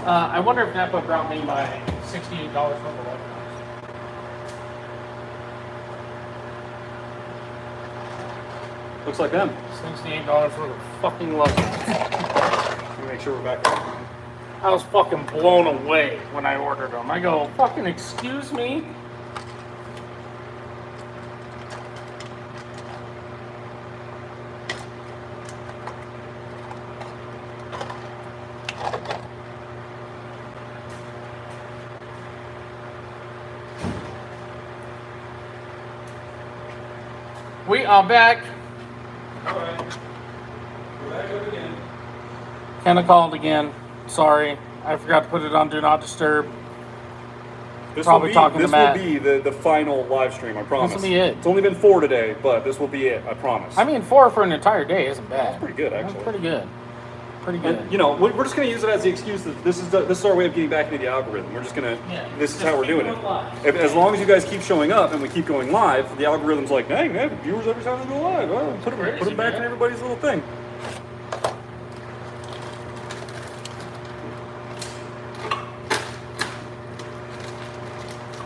I wonder if Napa brought me my $68 worth of webinars. Looks like them. $68 worth of fucking love. Let me make sure we're back up. I was fucking blown away when I ordered them. I go, fucking excuse me? We are back. Alright. We're back up again. Kinda called again. Sorry. I forgot to put it on Do Not Disturb. This Probably will be, talking to this Matt. will be the final live stream, I promise. This will be it. It's only been 4 today, but this will be it, I promise. I mean, 4 for an entire day isn't bad. That's pretty good, That's actually. pretty good. Pretty good. And, you know, we're just going to use it as the excuse that this is our way of getting back into the algorithm. We're just going to, Yeah, this is just how we're keep doing going it. live. As long as you guys keep showing up and we keep going live, the algorithm's like, dang, man, viewers every time we go live. Well, put them Crazy, back man. in everybody's little thing.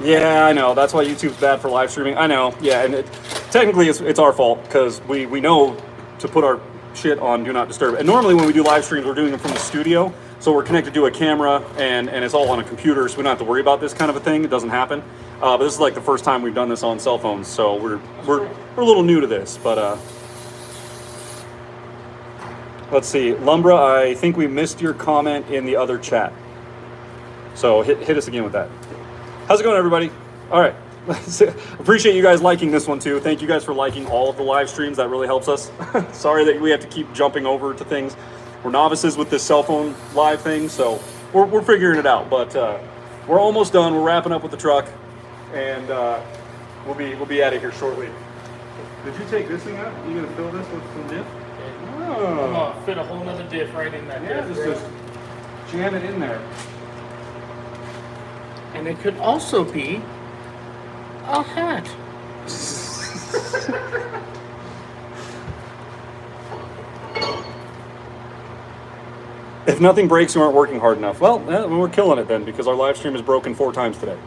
Yeah, I know. That's why YouTube's bad for live streaming. I know. Yeah, and technically it's our fault because we know to put our shit on Do Not Disturb. And normally when we do live streams, we're doing them from the studio. So we're connected to a camera and it's all on a computer, so we don't have to worry about this kind of a thing. It doesn't happen. But this is like the first time we've done this on cell phones, so we're a little new to this. But let's see, Lumbra, I think we missed your comment in the other chat. So hit us again with that. How's it going, everybody? All right. Appreciate you guys liking this one too. Thank you guys for liking all of the live streams. That really helps us. Sorry that we have to keep jumping over to things. We're novices with this cell phone live thing, so we're figuring it out. But we're almost done. We're wrapping up with the truck, and we'll be out of here shortly. Did you take this thing out? Are you gonna fill this with some dip? I'm gonna fit a whole nother diff right in that Yeah, diff. just jam it in there. And it could also be a hat. If nothing breaks, you aren't working hard enough. Well, we're killing it then because our live stream is broken 4 times today.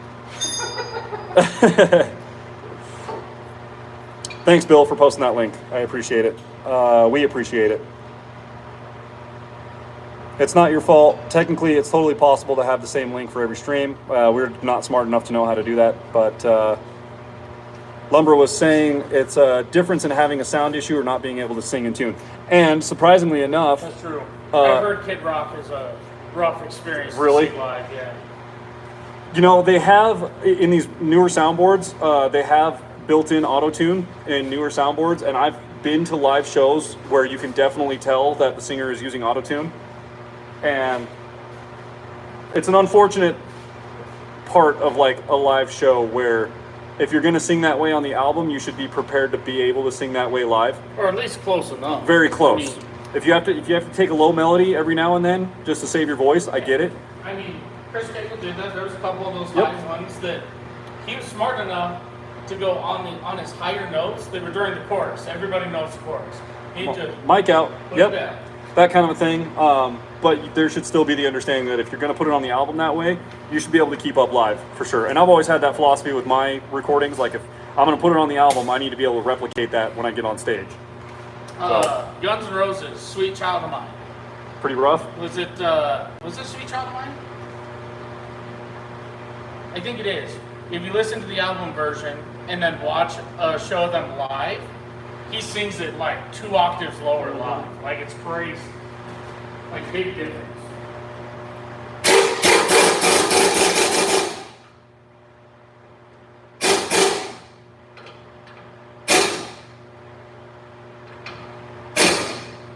Thanks, Bill, for posting that link. I appreciate it. We appreciate it. It's not your fault. Technically, it's totally possible to have the same link for every stream. We're not smart enough to know how to do that, but Lumber was saying it's a difference in having a sound issue or not being able to sing in tune. And surprisingly enough, That's true. I've heard Kid Rock is a rough experience. to Really? see live, yeah. you know, they have in these newer soundboards, they have built-in auto-tune in newer soundboards, and I've been to live shows where you can definitely tell that the singer is using auto-tune. And it's an unfortunate part of like a live show where if you're going to sing that way on the album, you should be prepared to be able to sing that way live. Or at least close enough. Very close. I mean, If you have to take a low melody every now and then just to save your voice, I get it. I mean, Chris Cagle did that. There was a couple of those Yep. high ones that he was smart enough to go on his higher notes. They were during the chorus. Everybody knows the chorus. He just Mic out. put it Yep. down. That kind of a thing. But there should still be the understanding that if you're going to put it on the album that way, you should be able to keep up live for sure. And I've always had that philosophy with my recordings. Like if I'm going to put it on the album, I need to be able to replicate that when I get on stage. Guns N' Roses, Sweet Child of Mine. Pretty rough. Was it Sweet Child of Mine? I think it is. If you listen to the album version and then watch a show of them live, he sings it like 2 octaves lower live. Like it's crazy. Like big difference.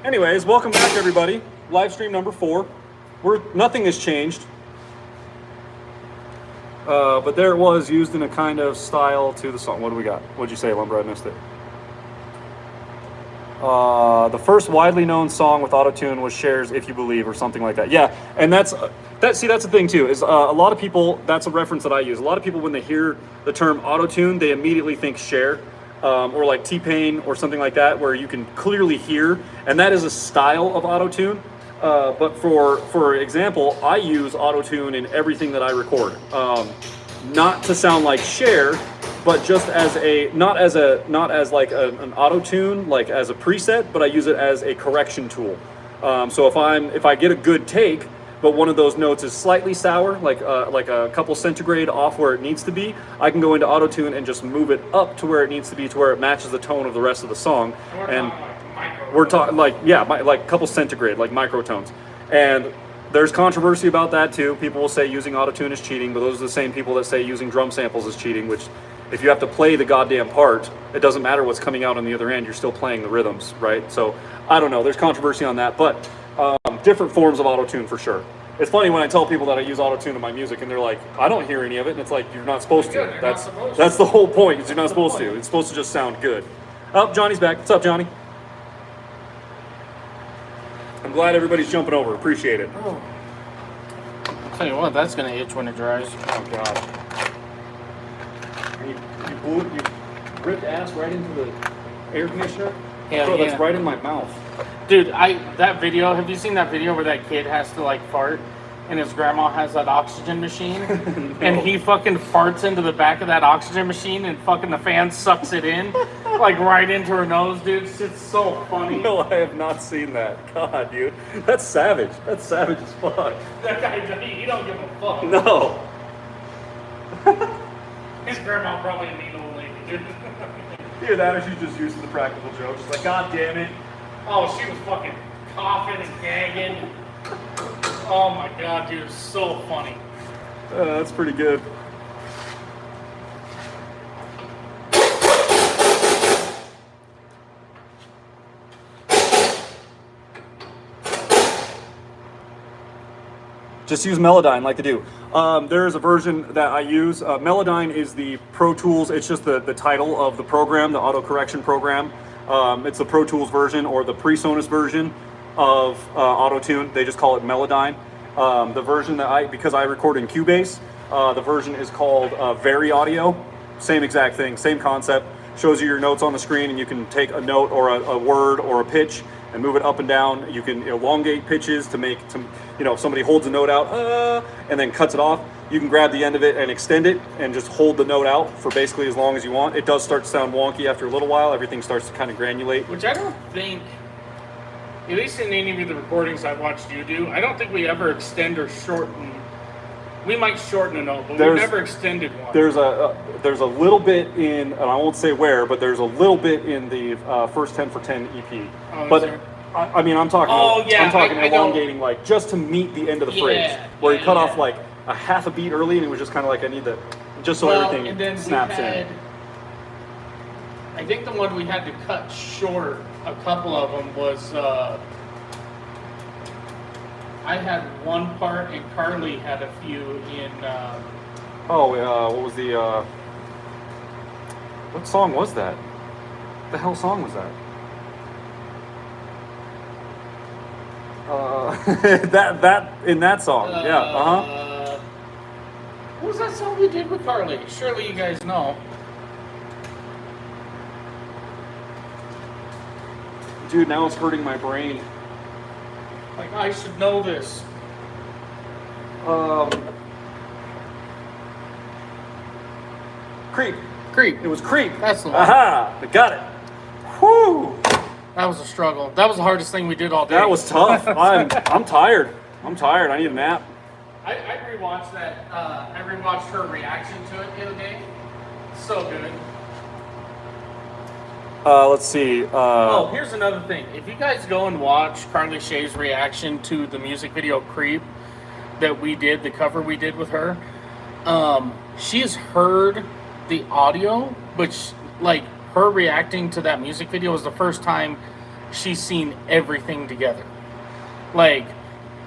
Anyways, welcome back everybody. Live stream number 4. Nothing has changed. But there it was, used in a kind of style to the song. What do we got? What'd you say, Lumber? I missed it. The first widely known song with autotune was Cher's "If You Believe" or something like that. Yeah, and that's the thing too. Is a lot of people, that's a reference that I use. A lot of people, when they hear the term autotune, they immediately think Cher. Or like T-Pain or something like that, where you can clearly hear, and that is a style of auto-tune. But for example, I use auto-tune in everything that I record. Not to sound like Cher, but just as not as like an auto-tune, like as a preset, but I use it as a correction tool. So if I get a good take, but one of those notes is slightly sour, like a couple centigrade off where it needs to be, I can go into auto-tune and just move it up to where it needs to be, to where it matches the tone of the rest of the song. And we're talking like a couple centigrade, like microtones. And there's controversy about that too. People will say using auto-tune is cheating, but those are the same people that say using drum samples is cheating, which if you have to play the goddamn part, it doesn't matter what's coming out on the other end, you're still playing the rhythms, right? So I don't know, there's controversy on that, but different forms of auto-tune for sure. It's funny when I tell people that I use auto-tune in my music and they're like, I don't hear any of it, and it's like, you're not supposed to. That's the whole point, is you're not supposed to. It's supposed to just sound good. Oh, Johnny's back. What's up, Johnny? I'm glad everybody's jumping over. Appreciate it. Oh. I'll tell you what, that's gonna itch when it dries. Oh god. You ripped ass right into the air conditioner? Yeah, Bro, yeah. that's right in my mouth. Dude, that video, have you seen that video where that kid has to like fart and his grandma has that oxygen machine? No. And he fucking farts into the back of that oxygen machine and fucking the fan sucks it in like right into her nose, dude. It's so funny. No, I have not seen that. God, dude. That's savage. That's savage as fuck. That guy, he don't give a fuck. No. His grandma probably a mean old lady, dude. Either that or she's just used to the practical joke. She's like, God damn it. Oh, she was fucking coughing and gagging. Oh my god, dude, it's so funny. That's pretty good. Just use Melodyne like they do. There is a version that I use. Melodyne is the Pro Tools. It's just the title of the program, the auto correction program. It's the Pro Tools version or the PreSonus version of Auto-Tune. They just call it Melodyne. The version that because I record in Cubase, the version is called Very Audio. Same exact thing, same concept. Shows you your notes on the screen, and you can take a note or a word or a pitch and move it up and down. You can elongate pitches to make some, if somebody holds a note out and then cuts it off, you can grab the end of it and extend it and just hold the note out for basically as long as you want. It does start to sound wonky after a little while. Everything starts to kind of granulate. Which I don't think, at least in any of the recordings I've watched you do, I don't think we ever extend or shorten. We might shorten a note, but we've never extended one. There's a little bit in, and I won't say where, but there's a little bit in the first 10 for 10 EP. Oh, but is there? I mean, I'm talking. Oh, yeah, I'm talking I elongating, like just to meet the end of the phrase, where he cut off like a half a beat early, and it was just kind of like I need to, just so everything and then snaps in. I think the one we had to cut short, a couple of them was. I had one part, and Carly had a few in. What was the? What song was that? What the hell song was that? That in that song, yeah, What was that song we did with Carly? Surely you guys know. Dude, now it's hurting my brain. Like, I should know this. Creep. Creep. It was Creep. That's the one. Aha! I got it. Whew. That was a struggle. That was the hardest thing we did all day. That was tough. I'm tired. I'm tired. I need a nap. I rewatched that. I rewatched her reaction to it the other day. So good. Let's see. Here's another thing. If you guys go and watch Carly Shay's reaction to the music video Creep that we did, the cover we did with her, she's heard the audio, but her reacting to that music video was the first time she's seen everything together. Like,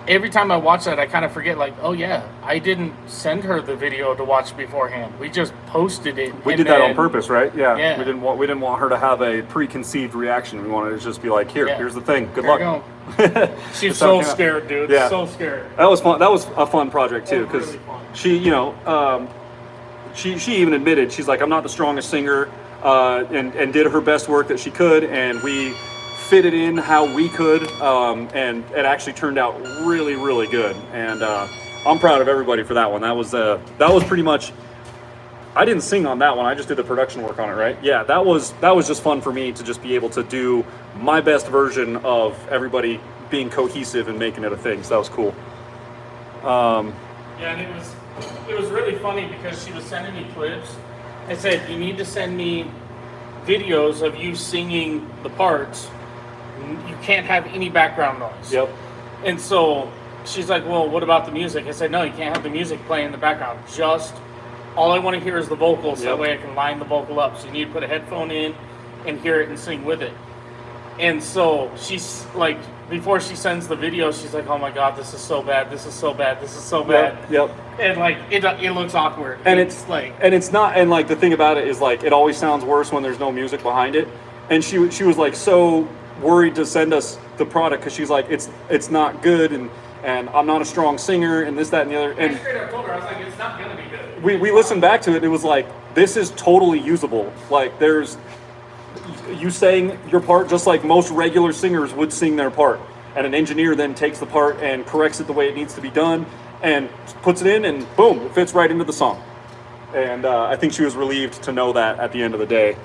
every time I watch that, I kind of forget, like, oh yeah, I didn't send her the video to watch beforehand. We just posted it. We did that on purpose, right? Yeah. Yeah. We didn't want her to have a preconceived reaction. We wanted to just be like, here's the thing. Good luck. She's so scared, dude. Yeah. So scared. That was fun. That was a fun project too, because really fun. she even admitted, she's like, I'm not the strongest singer, and did her best work that she could, and we fit it in how we could, and it actually turned out really, really good. And I'm proud of everybody for that one. That was pretty much. I didn't sing on that one. I just did the production work on it, right? Yeah, that was just fun for me to just be able to do my best version of everybody being cohesive and making it a thing. So that was cool. Yeah, and it was really funny because she was sending me clips. I said, you need to send me videos of you singing the parts. You can't have any background noise. Yep. And so she's like, well, what about the music? I said, no, you can't have the music playing in the background. Just all I want to hear is the vocals, so that way I can line the vocal up. So you need to put a headphone in and hear it and sing with it. And so she's like, before she sends the video, she's like, oh my God, this is so bad. This is so bad. This is so bad. Yep. And like, it looks awkward. And it's like, and it's not, and like the thing about it is like, it always sounds worse when there's no music behind it. And she was like so worried to send us the product because she's like, it's not good, and I'm not a strong singer, and this, that, and the other. And I straight up told her, I was like, it's not gonna be good. We listened back to it, and it was like, this is totally usable. Like, there's, you sang your part just like most regular singers would sing their part. And an engineer then takes the part and corrects it the way it needs to be done and puts it in, and boom, it fits right into the song. And I think she was relieved to know that at the end of the day.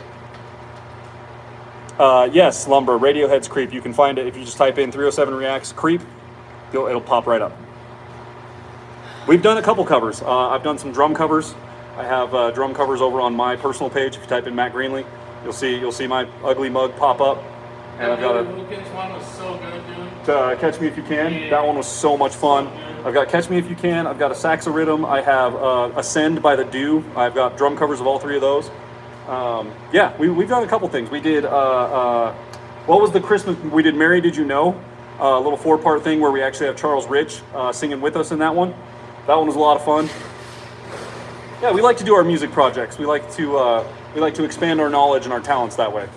Yes, Lumber, Radiohead's Creep. You can find it if you just type in 307 Reacts Creep. It'll pop right up. We've done a couple covers. I've done some drum covers. I have drum covers over on my personal page. If you type in Matt Greenlee, you'll see my ugly mug pop up. And I've got a Wilkins one was so good, dude. Catch Me If You Can. That one was so much fun. I've got Catch Me If You Can. I've got a Saxorhythm. I have Ascend by The Dew. I've got drum covers of all three of those. Yeah, we've done a couple things. We did what was the Christmas? We did Mary Did You Know? A little 4-part thing where we actually have Charles Rich singing with us in that one. That one was a lot of fun. Yeah, we like to do our music projects. We like to expand our knowledge and our talents that way.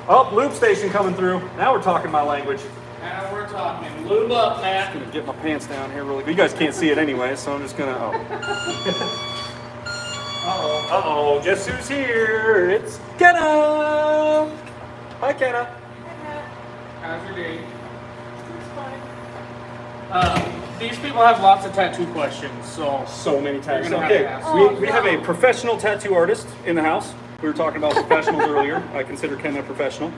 Oh, Loop Station coming through. Now we're talking my language. Now we're talking. Lube up, Matt. I'm gonna get my pants down here really quick. You guys can't see it anyway, so I'm just gonna. Uh-oh. Uh-oh, guess who's here? It's Kenna! Hi, Kenna. How's your day? These people have lots of tattoo questions, So many tattoos. You're gonna Okay, have to ask. we have a professional tattoo artist in the house. We were talking about professionals earlier. I consider Kenna a professional.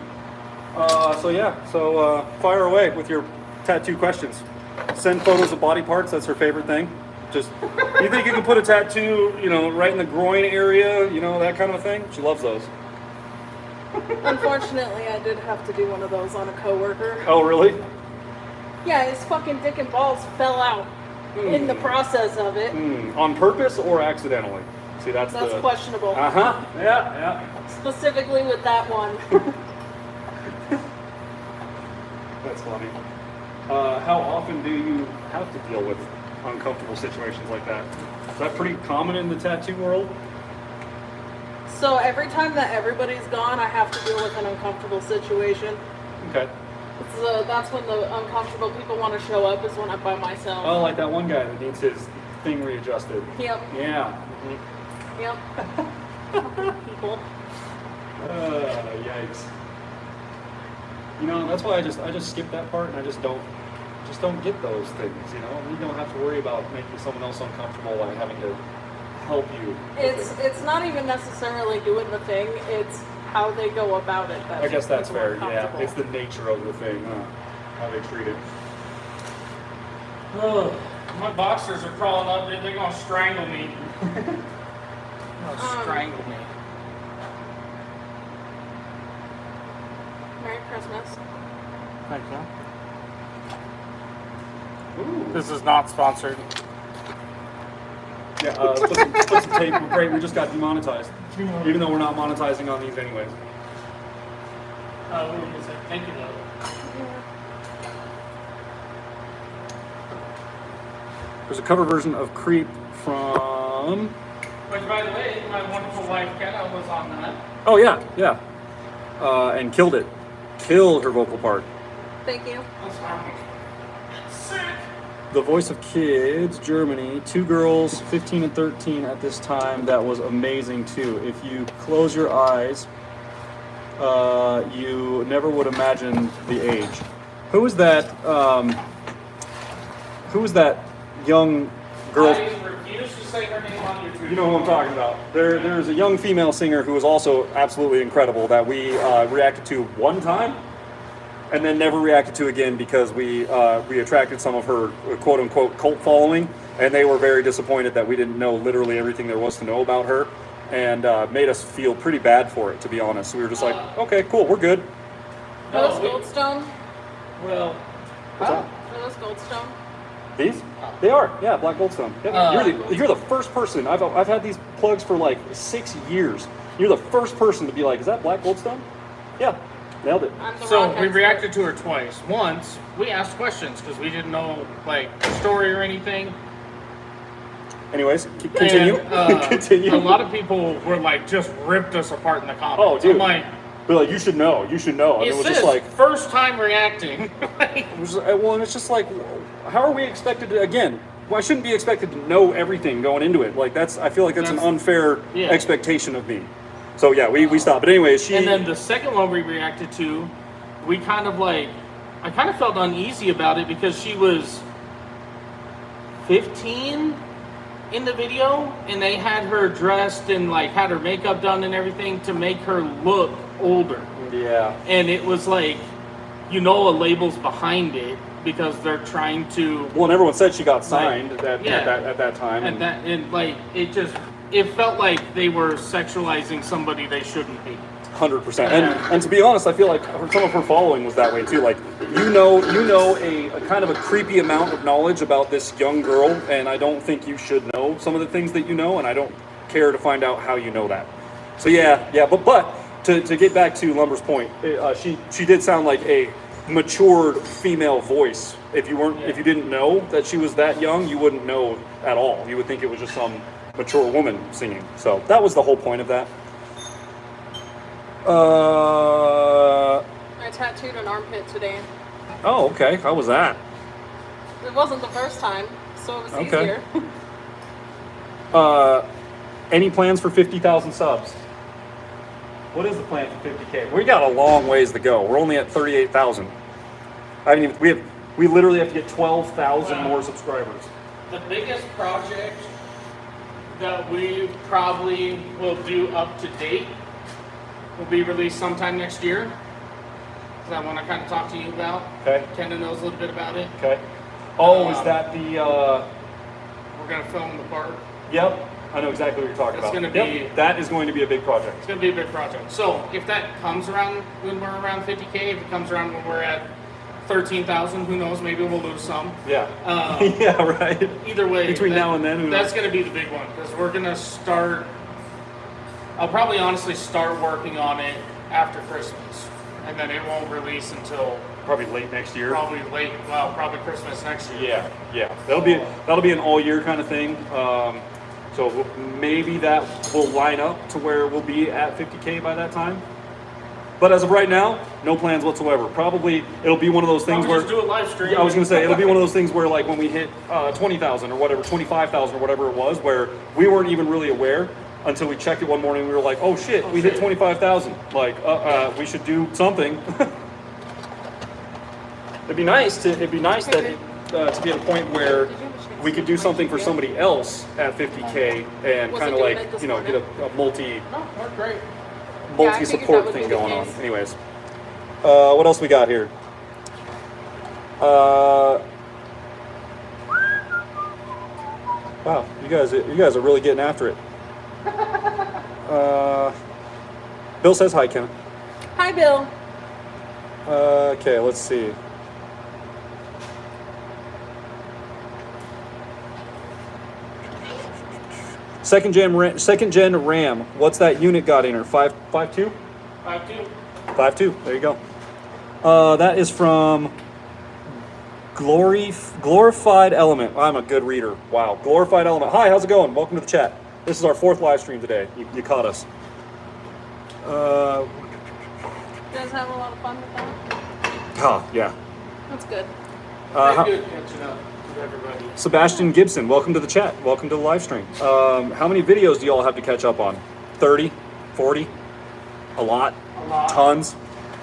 So fire away with your tattoo questions. Send photos of body parts. That's her favorite thing. Just, you think you can put a tattoo, right in the groin area, that kind of thing? She loves those. Unfortunately, I did have to do one of those on a coworker. Oh, really? Yeah, his fucking dick and balls fell out in the process of it. On purpose or accidentally? See, that's questionable. Uh-huh. Yeah. Specifically with that one. That's funny. How often do you have to deal with uncomfortable situations like that? Is that pretty common in the tattoo world? So every time that everybody's gone, I have to deal with an uncomfortable situation. Okay. So that's when the uncomfortable people want to show up, is when I'm by myself. Oh, like that one guy that needs his thing readjusted. Yep. Yeah. Yep. People. Yikes. That's why I just skip that part, and I just don't get those things. You don't have to worry about making someone else uncomfortable by having to help you. It's not even necessarily doing the thing. It's how they go about it. I guess that's fair. Yeah, uncomfortable. it's the nature of the thing, how they treat it. Oh, my boxers are crawling up. They're gonna strangle me. Strangle me. Merry Christmas. Thank you. Ooh. This is not sponsored. Yeah, put some tape. Great, we just got demonetized. Even though we're not monetizing on these anyways. What were you gonna say? Thank you, though. There's a cover version of Creep from... Which, by the way, my wonderful wife Kenna was on that. Oh, yeah. And killed it. Killed her vocal part. Thank you. That's harmless. Sick. The Voice of Kids, Germany. 2 girls, 15 and 13 at this time. That was amazing, too. If you close your eyes You never would imagine the age. Who is that? Who is that young girl? I refuse to say her name on YouTube. You know who I'm talking about. There's a young female singer who is also absolutely incredible that we reacted to one time and then never reacted to again because we attracted some of her quote unquote cult following, and they were very disappointed that we didn't know literally everything there was to know about her, and made us feel pretty bad for it, to be honest. We were just like, okay, cool, we're good. Are those Goldstone? Well, What's that? Are those Goldstone? These? They are, yeah, Black Goldstone. Yeah, you're the first person. I've had these plugs for like 6 years. You're the first person to be like, is that Black Goldstone? Yeah, nailed it. I'm the so rock we expert. reacted to her twice. Once, we asked questions because we didn't know like the story or anything. Anyways, continue. And, Continue. A lot of people were like, just ripped us apart in the comments. Oh, dude. I'm like, They're like, you should know. And it it was says just like, first time reacting. it was, well, and it's just like, how are we expected to, again, well, I shouldn't be expected to know everything going into it. Like, I feel like that's an unfair Yeah. expectation of me. So yeah, we stopped. But anyways, And then the second one we reacted to, we kind of like, I kind of felt uneasy about it because she was 15 in the video, and they had her dressed and like had her makeup done and everything to make her look older. yeah. And it was like, a label's behind it because they're trying to, Well, and everyone said she got signed Like, at that time. and like it felt like they were sexualizing somebody they shouldn't be. 100%. And to be honest, I feel like some of her following was that way too. Like, you know a kind of a creepy amount of knowledge about this young girl, and I don't think you should know some of the things that you know, and I don't care to find out how you know that. So yeah, but to get back to Lumber's point, she did sound like a matured female voice. If you didn't know that she was that young, you wouldn't know at all. You would think it was just some mature woman singing. So that was the whole point of that. I tattooed an armpit today. Oh, okay. How was that? It wasn't the first time, so it was Okay. easier. Any plans for 50,000 subs? What is the plan for 50K? We got a long ways to go. We're only at 38,000. We literally have to get 12,000 Wow. more subscribers. The biggest project that we probably will do up to date will be released sometime next year. So I want to kind of talk to you about. Okay. Kendra knows a little bit about it. Okay. Oh, is that the? We're going to film the park. Yep. I know exactly what you're talking It's about. gonna be- Yep, that is going to be a big project. It's going to be a big project. So if that comes around when we're around 50K, if it comes around when we're at 13,000, who knows? Maybe we'll lose some. Yeah. Um, Yeah. Right. Either way, Between now and then, who that's knows? going to be the big one because we're going to start. I'll probably honestly start working on it after Christmas, and then it won't release until Probably late next year. probably probably Christmas next year. Yeah. That'll be an all year kind of thing. So maybe that will line up to where we'll be at 50K by that time. But as of right now, no plans whatsoever. Probably it'll be one of those things Probably where just do a live stream. I was gonna say it'll be one of those things where like when we hit 20,000 or whatever, 25,000 or whatever it was, where we weren't even really aware until we checked it one morning. We were like, oh shit, we hit 25,000. Like, we should do something. It'd be nice that to be at a point where we could do something for somebody else at 50K and Was kind it of doing like it this get a multi No, we're great. I figured that support would be thing the going on. case. Anyways, what else we got here? Wow, you guys are really getting after it. Bill says hi, Ken. Hi, Bill. Okay, let's see. Second gen RAM. What's that unit got in her? 5.2? 5'2". 5.2. There you go. That is from Glorified Element. I'm a good reader. Wow. Glorified Element. Hi, how's it going? Welcome to the chat. This is our 4th live stream today. You caught us. You guys have a lot of fun with that? Yeah. That's good. Very good catching up with everybody. Sebastian Gibson, welcome to the chat. Welcome to the live stream. How many videos do y'all have to catch up on? 30? 40? A lot. A lot. Tons.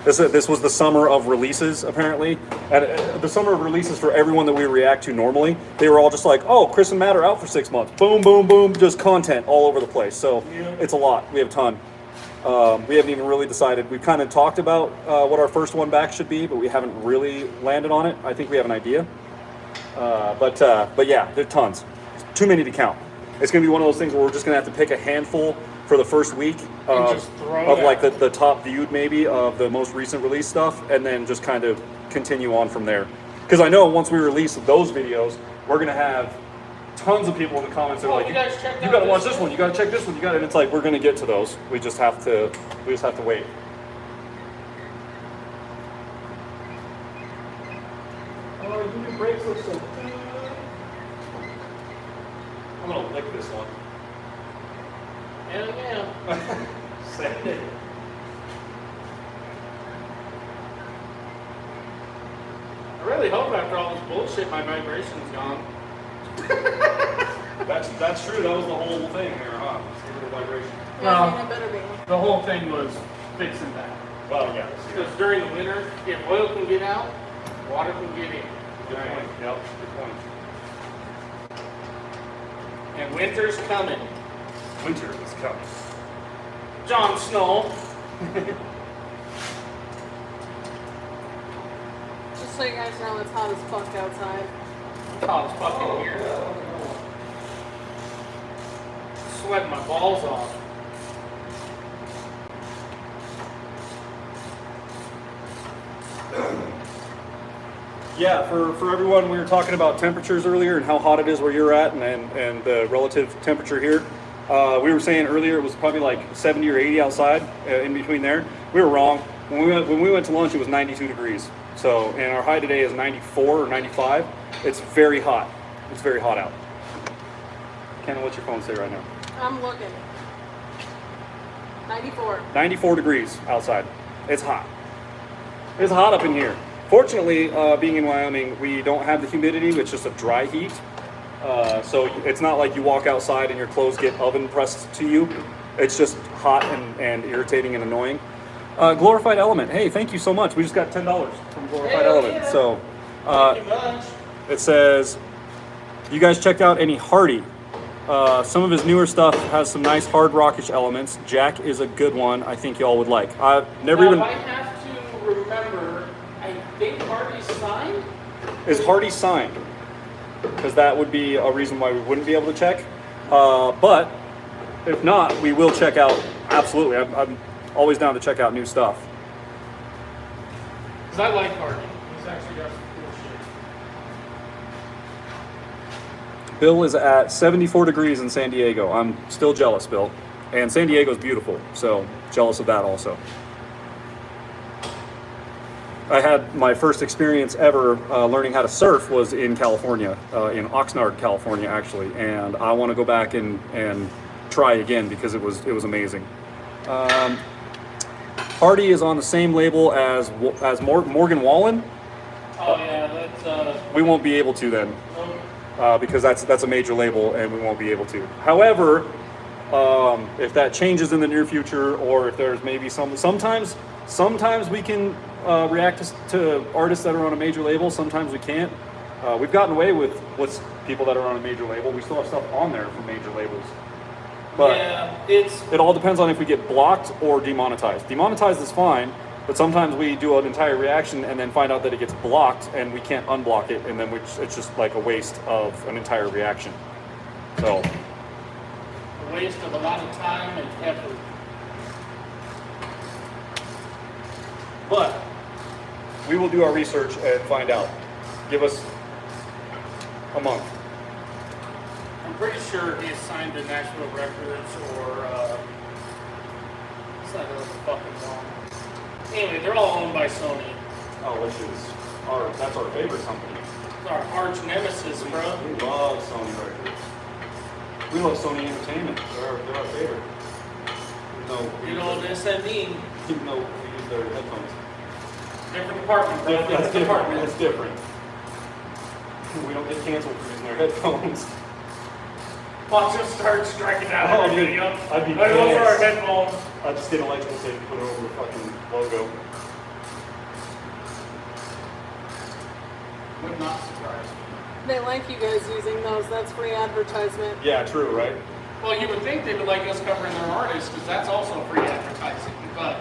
This was the summer of releases, apparently. And the summer of releases for everyone that we react to normally, they were all just like, oh, Chris and Matt are out for 6 months. Boom, boom, boom. Just content all over the place. So it's a lot. We have a ton. We haven't even really decided. We've kind of talked about what our first one back should be, but we haven't really landed on it. I think we have an idea. But yeah, there are tons. Too many to count. It's going to be one of those things where we're just going to have to pick a handful for the first week just throw of it like out. the top viewed maybe of the most recent release stuff, and then just kind of continue on from there. Because I know once we release those videos, we're going to have tons of people in the comments that are Oh, like, you guys checked you out got to this watch this one, you got to check this one, you got to, and it's like we're going to get to those. We just have to wait. Oh, your new brakes look so good. I'm gonna lick this one. Hell yeah. Send it. I really hope after all this bullshit my vibration's gone. That's true. That was the whole thing here, huh? The vibration. Yeah, I Well- mean, it better be. The whole thing was fixing that. Well, yeah. Because during the winter, if oil can get out, water can get in. Good point. Yep. Good point. And winter's coming. Winter is coming. Jon Snow. Just so you guys know, it's hot as fuck outside. It's hot as fucking here. Sweating my balls off. Yeah, for everyone, we were talking about temperatures earlier and how hot it is where you're at, and the relative temperature here. We were saying earlier it was probably like 70 or 80 outside, in between there. We were wrong. When we went to lunch, it was 92 degrees. So, and our high today is 94 or 95. It's very hot. It's very hot out. Kenna, what's your phone say right now? I'm looking. 94. 94 degrees outside. It's hot. It's hot up in here. Fortunately, being in Wyoming, we don't have the humidity. It's just a dry heat. So it's not like you walk outside and your clothes get oven pressed to you. It's just hot and irritating and annoying. Glorified Element. Hey, thank you so much. We just got $10 from Glorified Hell Element. yeah. So Thank you much. it says, you guys checked out any Hardy? Some of his newer stuff has some nice hard rockish elements. Jack is a good one. I think y'all would like. I've never Now, even. if I have to remember, I think Hardy's signed. Is Hardy signed? Because that would be a reason why we wouldn't be able to check. But if not, we will check out. Absolutely, I'm always down to check out new stuff. Because I like Hardy. He's actually got some cool shit. Bill is at 74 degrees in San Diego. I'm still jealous, Bill. And San Diego's beautiful, so jealous of that also. I had my first experience ever learning how to surf was in California, in Oxnard, California, actually, and I want to go back and try again because it was amazing. Hardy is on the same label as Morgan Wallen. Oh yeah, that's We won't be able to then. Because that's a major label and we won't be able to. However, if that changes in the near future, or if there's maybe sometimes we can react to artists that are on a major label. Sometimes we can't. We've gotten away with people that are on a major label. We still have stuff on there from major labels, but yeah, it's it all depends on if we get blocked or demonetized. Demonetized is fine. But sometimes we do an entire reaction and then find out that it gets blocked and we can't unblock it, and then it's just like a waste of an entire reaction. So, a waste of a lot of time and effort. but we will do our research and find out. Give us a month. I'm pretty sure he's signed to Nashville Records or what's that other fucking one? Anyway, they're all owned by Sony. Oh, which is that's our favorite company. It's our arch nemesis, bro. We love Sony Records. We love Sony Entertainment. They're our favorite. You know what SME? Even though we use their headphones. Different department, bro. That's Different different. department. That's different. We don't get canceled for using their headphones. Watch him start striking out Oh, every dude, video. I'd be Like, those are our pissed. headphones. I just didn't like to say put it over the fucking logo. Would not surprise me. They like you guys using those. That's free advertisement. Yeah, true, right? Well, you would think they would like us covering their artists because that's also free advertising, but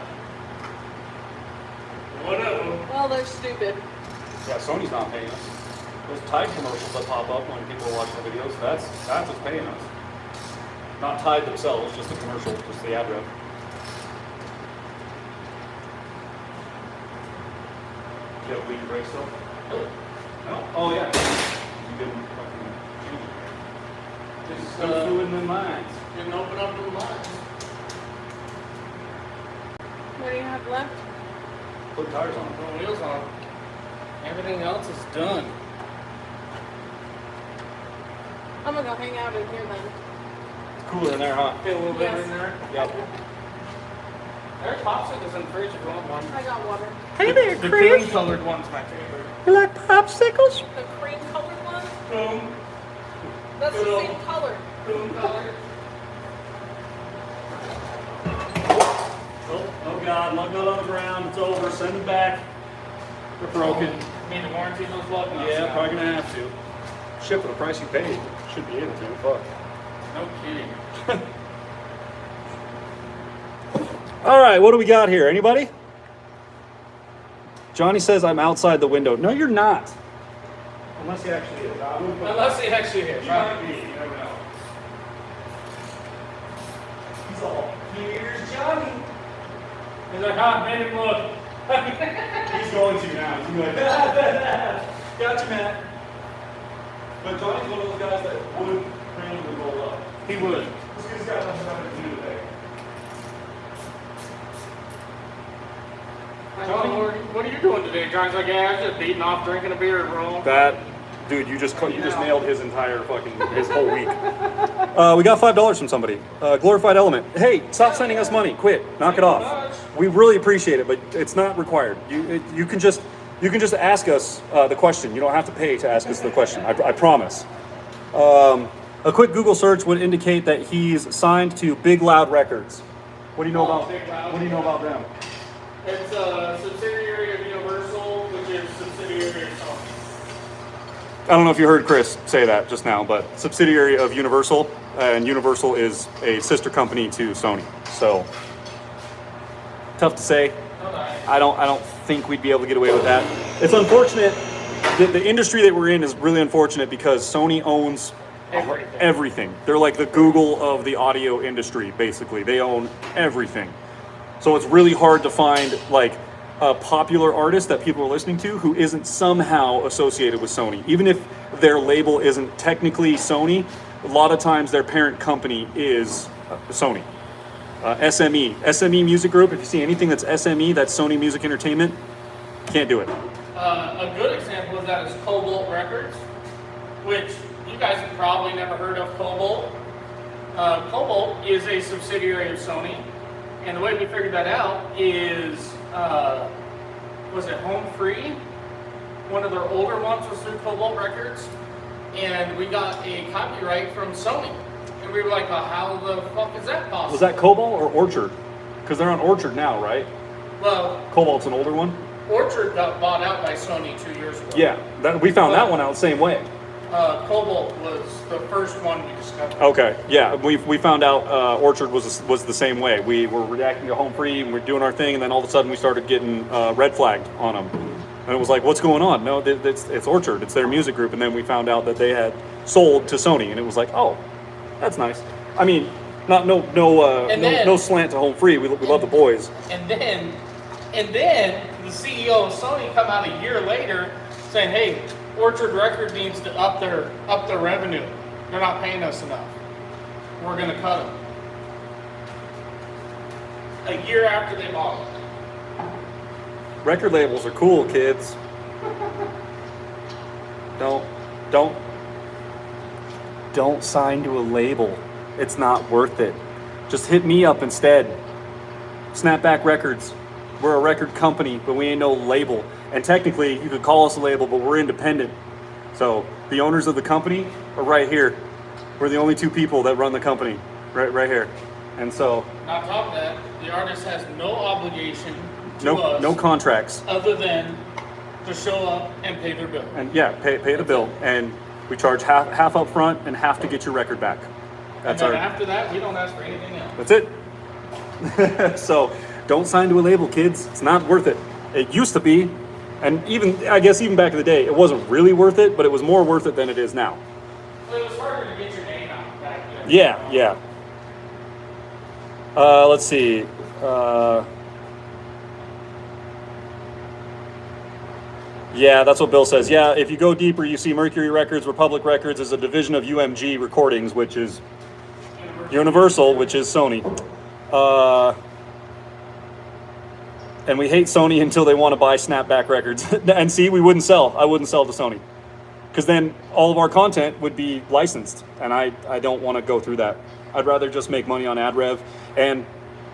whatever. Well, they're stupid. Yeah, Sony's not paying us. Those Tide commercials that pop up when people are watching the videos, that's what's paying us. Not Tide themselves, just the commercial, just the ad rev. Do you have weed break still? No? Oh yeah. You didn't fucking change it. Just So fluid in the minds. didn't open up new lines. What do you have left? Put tires on. Put wheels on. Everything else is done. I'm gonna go hang out in here then. It's cooler in there, huh? Feel a little bit Yes. in there. Yep. There's popsicles in the fridge if you want one. I got water. Hey there, The cream colored one's my favorite. You like popsicles? The cream colored one? Boom. That's the Good same old- color. Boom color. Oh God, lug nut on the ground, it's over, send it back. They're broken. Need to warranty those lug nuts. Yeah, now. probably gonna have to. Shit for the price you paid. Should be able to, fuck. No kidding. All right, what do we got here? Anybody? Johnny says I'm outside the window. No, you're not. Unless he actually is. Unless they actually hit. You might be, you never know. He's all, here's Johnny. He's like, ah, made him look. He's going to now. He's going to gotcha, Matt. But Johnny's one of those guys that would randomly roll up. He would. This guy's got nothing to do today. Johnny, what are you doing today? Johnny's like, yeah, I was just beating off, drinking a beer, bro. That, dude, you just nailed his entire his whole week. We got $5 from somebody. Glorified Element. Hey, stop sending us money. Quit. Knock it off. We really appreciate it, but it's not required. You can just ask us the question. You don't have to pay to ask us the question. I promise. A quick Google search would indicate that he's signed to Big Loud Records. What do you know about? Big Loud. What do you know about them? It's a subsidiary of Universal, which is subsidiary of Sony. I don't know if you heard Chris say that just now, but subsidiary of Universal, and Universal is a sister company to Sony. So tough to say. Okay. I don't think we'd be able to get away with that. It's unfortunate. The industry that we're in is really unfortunate because Sony owns everything. They're like the Google of the audio industry, basically. They own everything. So it's really hard to find like a popular artist that people are listening to who isn't somehow associated with Sony. Even if their label isn't technically Sony, a lot of times their parent company is Sony. SME Music Group, if you see anything that's SME, that's Sony Music Entertainment, can't do it. A good example of that is Cobalt Records, which you guys have probably never heard of Cobalt. Cobalt is a subsidiary of Sony, and the way we figured that out is, was it Home Free? One of their older ones was through Cobalt Records, and we got a copyright from Sony. And we were like, well, how the fuck is that possible? Was that Cobalt or Orchard? Because they're on Orchard now, right? Well, Cobalt's an older one? Orchard got bought out by Sony 2 years ago. Yeah, we found that one out the same way. Cobalt was the first one we discovered. Okay, yeah, we found out Orchard was the same way. We were reacting to Home Free and we're doing our thing, and then all of a sudden we started getting red flagged on them. And it was like, what's going on? No, it's Orchard. It's their music group. And then we found out that they had sold to Sony, and it was like, oh, that's nice. I mean, no slant to Home Free. We love the boys. And then the CEO of Sony come out a year later saying, hey, Orchard Record needs to up their revenue. They're not paying us enough. We're going to cut them. A year after they bought it. Record labels are cool, kids. Don't sign to a label. It's not worth it. Just hit me up instead. Snapback Records. We're a record company, but we ain't no label. And technically, you could call us a label, but we're independent. So the owners of the company are right here. We're the only two people that run the company, right here. And so, On top of that, the artist has no obligation to us no contracts. other than to show up and pay their bill. And yeah, pay the bill. And we charge half up front and half to get your record back. That's and then our. after that, we don't ask for anything else. That's it. So don't sign to a label, kids. It's not worth it. It used to be, and I guess even back in the day, it wasn't really worth it, but it was more worth it than it is now. Well, it was harder to get your name out back then. Yeah. Let's see. Yeah, that's what Bill says. Yeah, if you go deeper, you see Mercury Records, Republic Records is a division of UMG Recordings, which is Universal, which is Sony. And we hate Sony until they want to buy Snapback Records. And see, we wouldn't sell. I wouldn't sell to Sony. Because then all of our content would be licensed. And I don't want to go through that. I'd rather just make money on ad rev and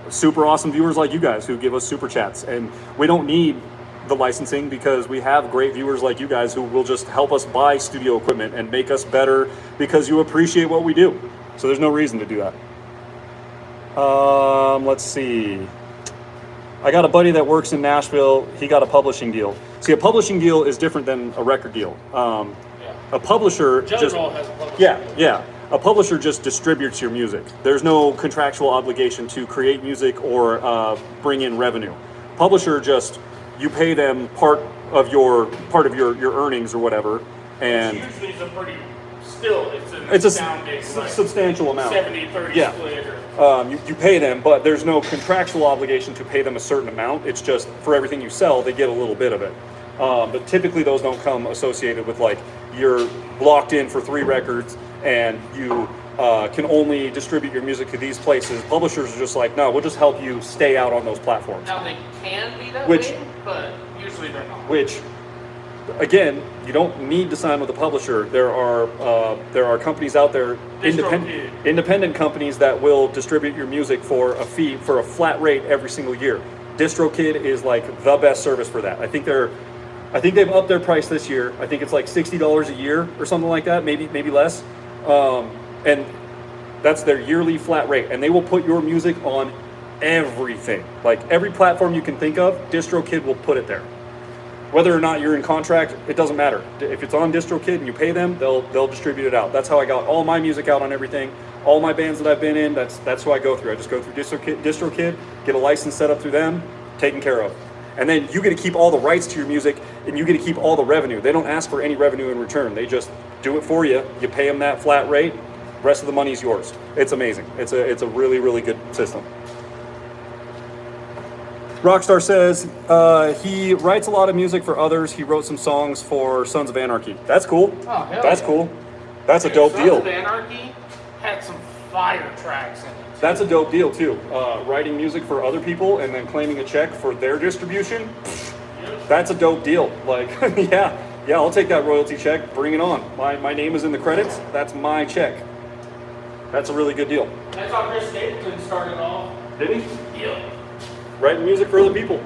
super awesome viewers like you guys who give us super chats. And we don't need the licensing because we have great viewers like you guys who will just help us buy studio equipment and make us better because you appreciate what we do. So there's no reason to do that. Let's see. I got a buddy that works in Nashville. He got a publishing deal. See, a publishing deal is different than a record deal. A publisher Jelly just Roll has a publisher. yeah. A publisher just distributes your music. There's no contractual obligation to create music or bring in revenue. Publisher just you pay them part of your earnings or whatever, and Usually it's a pretty still it's a astounding, like substantial amount. 70-30 Yeah. split. Or, You pay them, but there's no contractual obligation to pay them a certain amount. It's just for everything you sell, they get a little bit of it. But typically those don't come associated with like you're locked in for 3 records and you can only distribute your music to these places. Publishers are just like, no, we'll just help you stay out on those platforms. now they can be that Which- way, but usually they're not. Which, again, you don't need to sign with a publisher. There are companies out there, DistroKid. independent companies that will distribute your music for a fee, for a flat rate every single year. DistroKid is like the best service for that. I think they've upped their price this year. I think it's like $60 a year or something like that, maybe less. And that's their yearly flat rate, and they will put your music on everything. Like every platform you can think of, DistroKid will put it there. Whether or not you're in contract, it doesn't matter. If it's on DistroKid and you pay them, they'll distribute it out. That's how I got all my music out on everything. All my bands that I've been in, that's who I go through. I just go through DistroKid, get a license set up through them, taken care of. And then you get to keep all the rights to your music, and you get to keep all the revenue. They don't ask for any revenue in return. They just do it for you. You pay them that flat rate. Rest of the money is yours. It's amazing. It's a really, really good system. Rockstar says he writes a lot of music for others. He wrote some songs for Sons of Anarchy. That's cool. Oh, hell That's yeah. cool. That's a Dude, dope Sons deal. of Anarchy had some fire tracks in it. That's a dope deal too. Writing music for other people and then claiming a check for their distribution. That's a dope deal. Like, yeah, I'll take that royalty check. Bring it on. My name is in the credits. That's my check. That's a really good deal. That's how Chris Stapleton started off. Did he? Yep. Writing music for other people.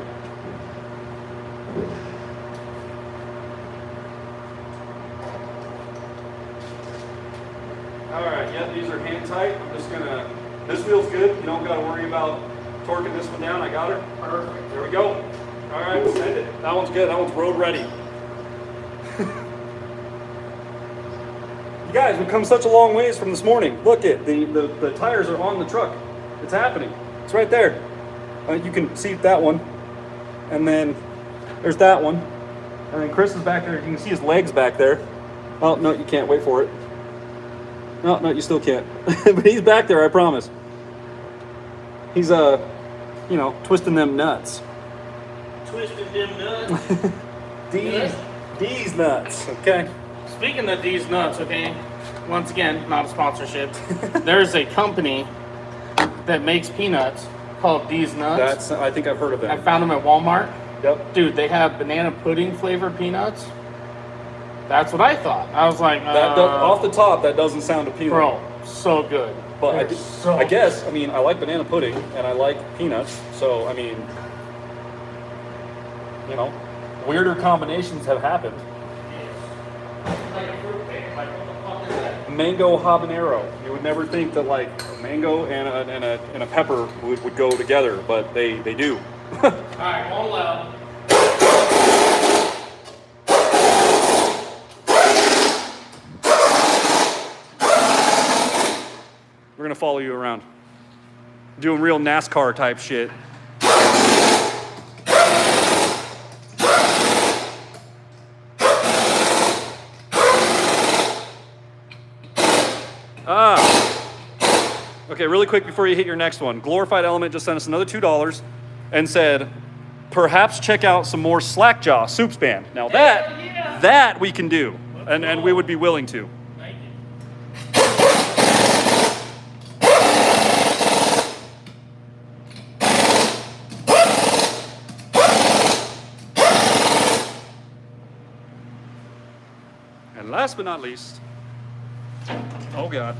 Alright, yeah, these are hand tight. I'm just gonna, this feels good. You don't gotta worry about torquing this one down. I got her. Perfect. There we go. Alright, send it. That one's good. That one's road ready. You guys, we've come such a long ways from this morning. Look at the tires are on the truck. It's happening. It's right there. You can see that one. And then there's that one. And then Chris is back there. You can see his legs back there. Oh, no, you can't. Wait for it. No, you still can't. But he's back there, I promise. He's, twisting them nuts. Twisted them nuts. These nuts, okay? Speaking of these nuts, okay, once again, not a sponsorship. There's a company that makes peanuts called These Nuts. I think I've heard of I that. found them at Walmart. Yep. Dude, they have banana pudding flavored peanuts. That's what I thought. I was like, Off the top, that doesn't sound appealing. bro, so good. But They're so I guess, I like banana pudding and I like peanuts. So, weirder combinations have happened. Like a fruitcake. Like, what the fuck is that? mango habanero. You would never think that like a mango and a pepper would go together, but they do. All right, one loud. We're gonna follow you around, doing real NASCAR type shit. Okay, really quick before you hit your next one. Glorified Element just sent us another $2 and said, perhaps check out some more Slackjaw Soups Band. Now that we can do, and we would be willing to. Thank you. And last but not least, oh God.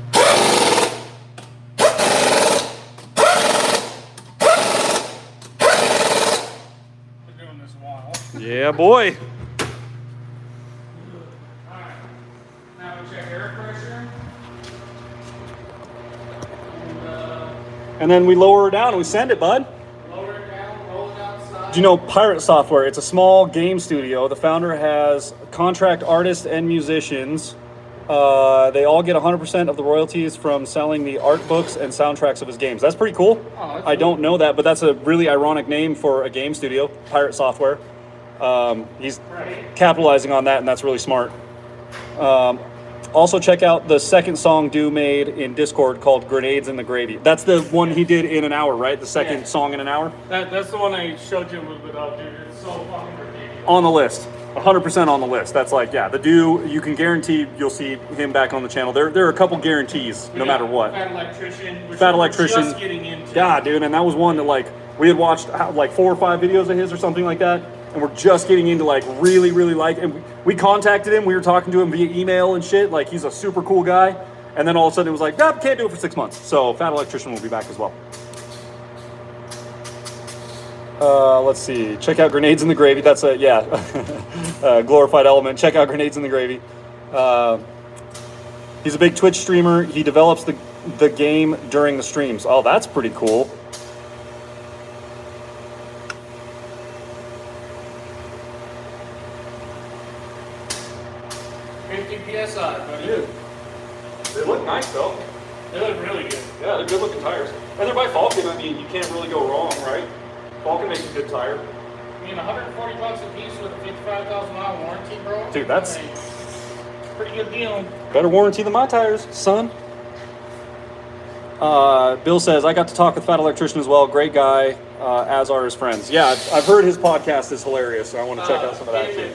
Yeah, boy. Alright. Now we check air pressure. And then we lower her down and we send it, bud. Lower it down, roll it outside. Do you know Pirate Software? It's a small game studio. The founder has contract artists and musicians. They all get 100% of the royalties from selling the art books and soundtracks of his games. That's pretty cool. Oh, that's I don't know that, but that's a really ironic name for a game studio, Pirate Software. He's capitalizing on that, and that's really smart. Also, check out the second song Do made in Discord called Grenades in the Gravy. That's the one he did in an hour, right? The second song in an hour? That's the one I showed you a little bit of, dude. It's so fucking ridiculous. On the list. 100% on the list. That's like, yeah, the Do, you can guarantee you'll see him back on the channel. There are a couple guarantees, no matter what. Fat Electrician. Which Fat we're Electrician. Just getting into. Yeah, dude, and that was one that like we had watched like 4 or 5 videos of his or something like that, and we're just getting into like really like. And we contacted him. We were talking to him via email and shit. Like he's a super cool guy. And then all of a sudden it was like, nope, can't do it for 6 months. So Fat Electrician will be back as well. Let's see. Check out Grenades in the Gravy. That's a Glorified Element. Check out Grenades in the Gravy. He's a big Twitch streamer. He develops the game during the streams. Oh, that's pretty cool. PSI, buddy. Dude, they look nice though. They look really good. Yeah, they're good looking tires. And they're by Falcon. I mean, you can't really go wrong, right? Falcon makes a good tire. I mean, $140 a piece with a 55,000 mile warranty, bro. Dude, that's pretty good deal. better warranty than my tires, son. Bill says, I got to talk with Fat Electrician as well. Great guy, as are his friends. Yeah, I've heard his podcast is hilarious, so I want to check out some of that too.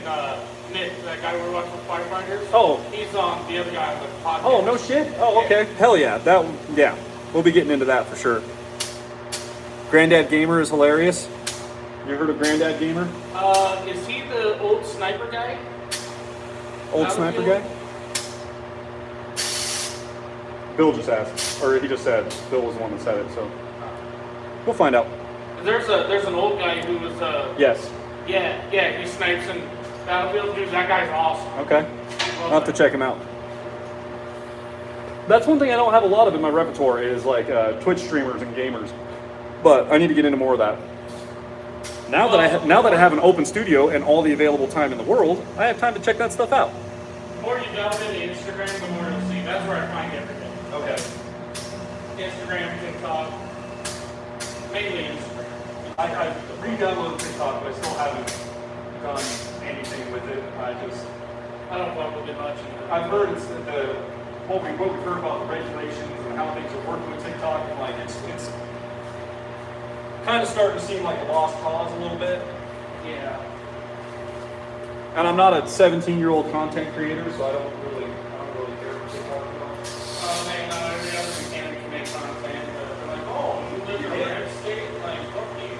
Nick, that guy we were watching with firefighters. Oh. He's on the other guy on the podcast. Oh, no shit? Oh, okay. Hell yeah. We'll be getting into that for sure. Granddad Gamer is hilarious. You heard of Granddad Gamer? Is he the old sniper guy? Old sniper guy? Bill just asked, or he just said. Bill was the one that said it, so we'll find out. There's an old guy who was Yes. yeah, he snipes in Battlefield. Dude, that guy's awesome. Okay. I'll have to check him out. That's one thing I don't have a lot of in my repertoire is like Twitch streamers and gamers, but I need to get into more of that. Now that I have an open studio and all the available time in the world, I have time to check that stuff out. The more you delve into Instagram, the more you'll see. That's where I find everything. Okay. Instagram, TikTok, mainly Instagram. I re-downloaded TikTok, but I still haven't done anything with it. I don't fuck with it much either. I've heard it's what we've heard about the regulations and how things are working with TikTok, and like it's kind of starting to seem like a lost cause a little bit. Yeah. And I'm not a 17-year-old content creator, so I don't really care what TikTok about. Oh man, every other mechanic can make content, but they're like, oh, you live in a red state? Like, fuck you. You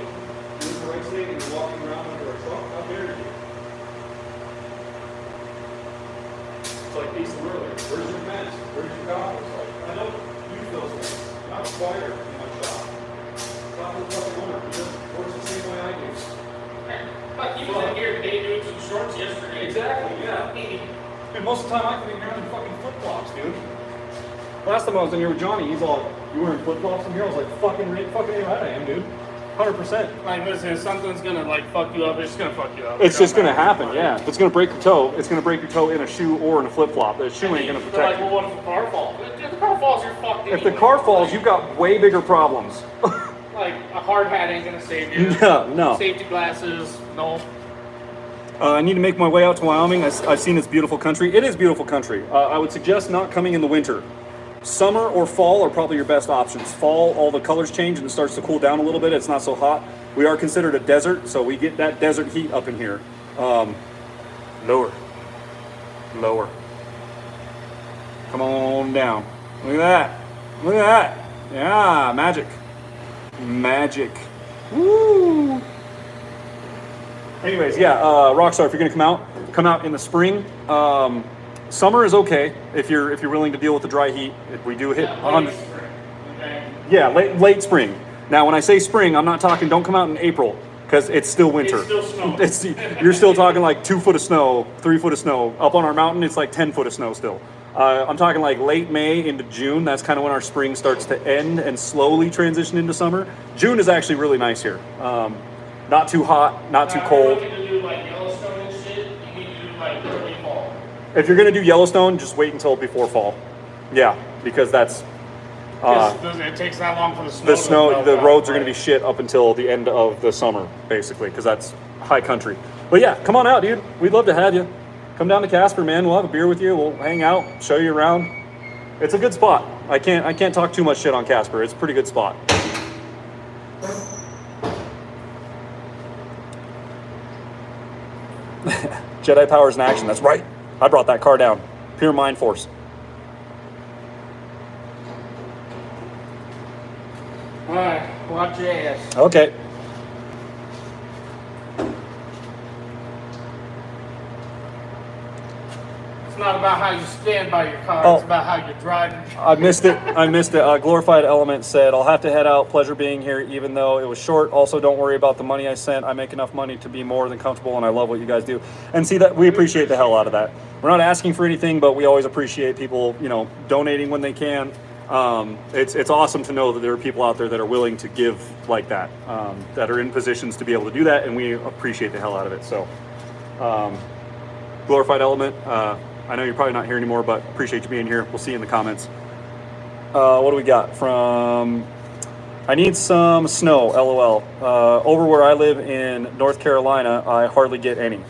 live in the right state and you're walking around under a truck? How dare you? It's like Ace earlier. Where's your fence? Where's your goggles? Like, I don't use those things. I'm required in my shop. Stop the fucking owner. He just works the same way I do. Fuck, you was in here today doing some shorts yesterday. Exactly, yeah. Dude, most of the time I can be wearing fucking flip-flops, dude. Last time I was in here with Johnny, he's all, you wearing flip-flops in here? I was like, fucking right I am, dude. 100%. Like, listen, if something's gonna like fuck you up, it's just gonna fuck you up. It's just gonna matter. happen, yeah. If it's gonna break your toe, it's gonna break your toe in a shoe or in a flip-flop. The shoe ain't gonna They're protect like, you. well, what if the car falls? If the car falls, you're fucked If the anyway. car falls, you've got way bigger problems. Like, a hard hat ain't gonna save you. No. Safety glasses, no. I need to make my way out to Wyoming. I've seen its beautiful country. It is beautiful country. I would suggest not coming in the winter. Summer or fall are probably your best options. Fall, all the colors change and it starts to cool down a little bit. It's not so hot. We are considered a desert, so we get that desert heat up in here. Lower. Come on down. Look at that. Yeah, magic. Woo. Anyways, yeah, Rockstar, if you're gonna come out in the spring. Summer is okay if you're willing to deal with the dry heat. If we do hit 100. Okay. Yeah, late spring. Now, when I say spring, I'm not talking. Don't come out in April because it's still winter. It's still snow. You're still talking like 2 foot of snow, 3 foot of snow. Up on our mountain, it's like 10 foot of snow still. I'm talking like late May into June. That's kind of when our spring starts to end and slowly transition into summer. June is actually really nice here. Not too hot, not too cold. If you're looking to do like Yellowstone and shit, you need to do like early fall. If you're gonna do Yellowstone, just wait until before fall. Yeah, because that's It takes that long for the snow. the roads are gonna be shit up until the end of the summer, basically, because that's high country. But yeah, come on out, dude. We'd love to have you. Come down to Casper, man. We'll have a beer with you. We'll hang out, show you around. It's a good spot. I can't talk too much shit on Casper. It's a pretty good spot. Jedi powers in action. That's right. I brought that car down. Pure mind force. Alright, watch your ass. Okay. It's not about how you stand by your car, Oh. it's about how you drive your car. I missed it. Glorified Element said, I'll have to head out. Pleasure being here, even though it was short. Also, don't worry about the money I sent. I make enough money to be more than comfortable, and I love what you guys do. And see, that we appreciate the hell out of that. We're not asking for anything, but we always appreciate people, donating when they can. It's awesome to know that there are people out there that are willing to give like that, that are in positions to be able to do that, and we appreciate the hell out of it. So, Glorified Element, I know you're probably not here anymore, but appreciate you being here. We'll see you in the comments. What do we got from... I need some snow, LOL. Over where I live in North Carolina, I hardly get any.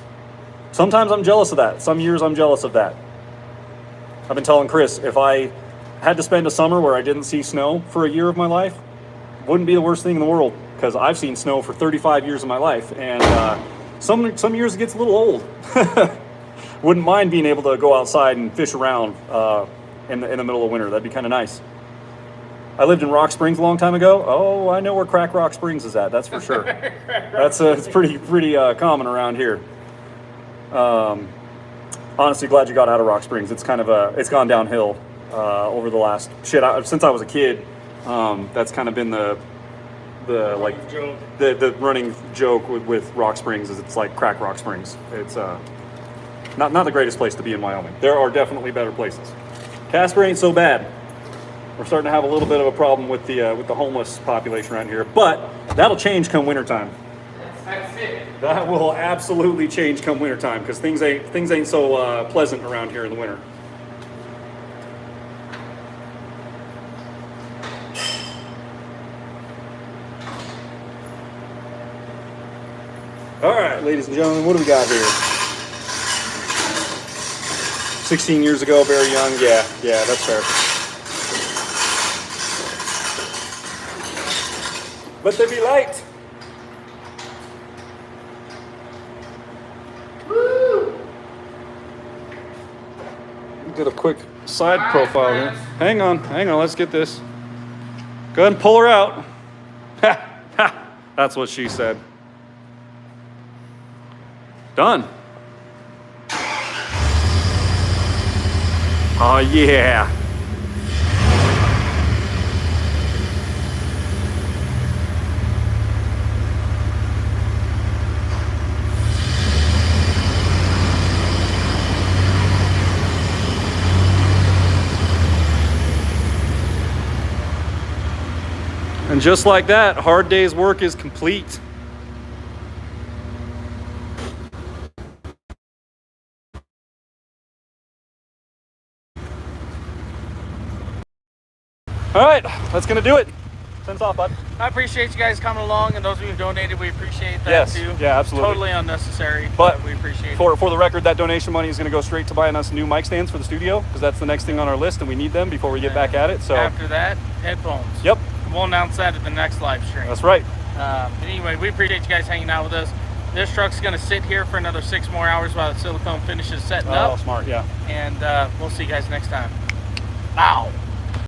Sometimes I'm jealous of that. Some years I'm jealous of that. I've been telling Chris, if I had to spend a summer where I didn't see snow for a year of my life, wouldn't be the worst thing in the world, because I've seen snow for 35 years of my life, and some years it gets a little old. Wouldn't mind being able to go outside and fish around in the middle of winter. That'd be kind of nice. I lived in Rock Springs a long time ago. Oh, I know where Crack Rock Springs is at. That's for sure. It's pretty common around here. Honestly, glad you got out of Rock Springs. It's it's gone downhill over the last since I was a kid. That's kind of been the running joke with Rock Springs is it's like Crack Rock Springs. It's not the greatest place to be in Wyoming. There are definitely better places. Casper ain't so bad. We're starting to have a little bit of a problem with the homeless population around here, but that'll change come wintertime. That's it. That will absolutely change come wintertime because things ain't so pleasant around here in the winter. All right, ladies and gentlemen, what do we got here? 16 years ago, very young. Yeah, that's fair. But they be light. Woo! Did a quick side All right, profile here. friends. Hang on, let's get this. Go ahead and pull her out. That's what she said. Done. Oh yeah. And just like that, hard day's work is complete. All right, that's gonna do it. Send us off, bud. I appreciate you guys coming along, and those of you who donated, we appreciate that Yes, too. yeah, absolutely. Totally unnecessary, But we appreciate it. For the record, that donation money is going to go straight to buying us new mic stands for the studio, because that's the next thing on our list, and we need them before we get back at it. So After that, headphones. Yep, We'll announce that at the next live stream. that's right. But anyway, we appreciate you guys hanging out with us. This truck's going to sit here for another 6 more hours while the silicone finishes setting Oh, up. smart, yeah. And we'll see you guys next time. Ow!